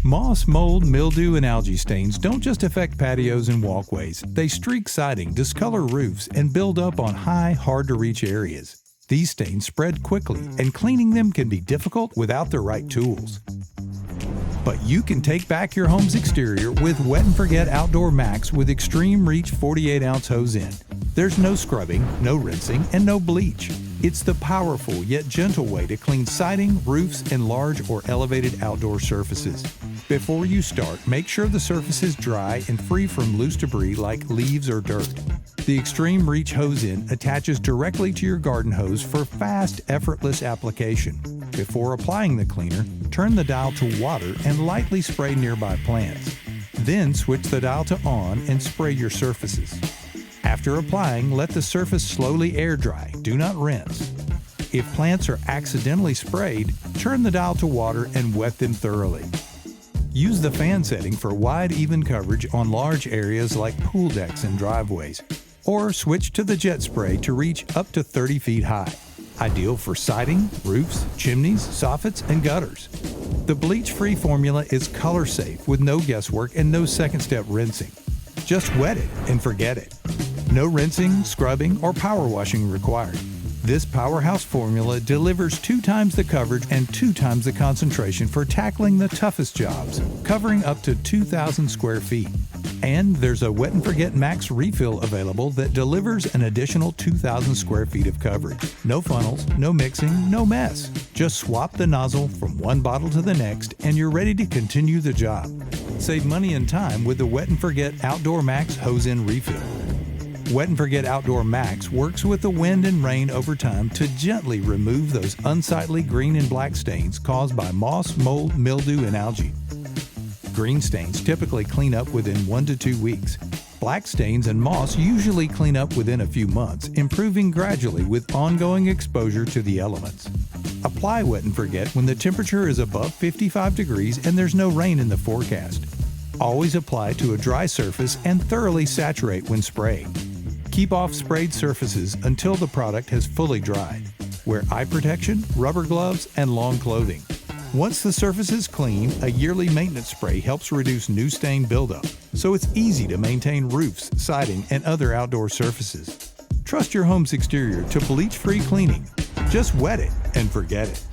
Moss, mold, mildew, and algae stains don't just affect patios and walkways. They streak siding, discolor roofs, and build up on high, hard-to-reach areas. These stains spread quickly, and cleaning them can be difficult without the right tools. But you can take back your home's exterior with Wet and Forget Outdoor Max with Extreme Reach 48-ounce hose in. There's no scrubbing, no rinsing, and no bleach. It's the powerful yet gentle way to clean siding, roofs, and large or elevated outdoor surfaces. Before you start, make sure the surface is dry and free from loose debris like leaves or dirt. The Extreme Reach hose in attaches directly to your garden hose for fast, effortless application. Before applying the cleaner, turn the dial to water and lightly spray nearby plants. Then switch the dial to on and spray your surfaces. After applying, let the surface slowly air dry. Do not rinse. If plants are accidentally sprayed, turn the dial to water and wet them thoroughly. Use the fan setting for wide, even coverage on large areas like pool decks and driveways, or switch to the jet spray to reach up to 30 feet high. Ideal for siding, roofs, chimneys, soffits, and gutters. The bleach-free formula is color-safe with no guesswork and no second-step rinsing. Just wet it and forget it. No rinsing, scrubbing, or power washing required. This powerhouse formula delivers 2 times the coverage and 2 times the concentration for tackling the toughest jobs, covering up to 2,000 square feet. And there's a Wet and Forget Max refill available that delivers an additional 2,000 square feet of coverage. No funnels, no mixing, no mess. Just swap the nozzle from one bottle to the next and you're ready to continue the job. Save money and time with the Wet and Forget Outdoor Max Hose-In Refill. Wet and Forget Outdoor Max works with the wind and rain over time to gently remove those unsightly green and black stains caused by moss, mold, mildew, and algae. Green stains typically clean up within 1 to 2 weeks. Black stains and moss usually clean up within a few months, improving gradually with ongoing exposure to the elements. Apply Wet and Forget when the temperature is above 55 degrees and there's no rain in the forecast. Always apply to a dry surface and thoroughly saturate when spraying. Keep off sprayed surfaces until the product has fully dried. Wear eye protection, rubber gloves, and long clothing. Once the surface is clean, a yearly maintenance spray helps reduce new stain buildup, so it's easy to maintain roofs, siding, and other outdoor surfaces. Trust your home's exterior to bleach-free cleaning. Just wet it and forget it.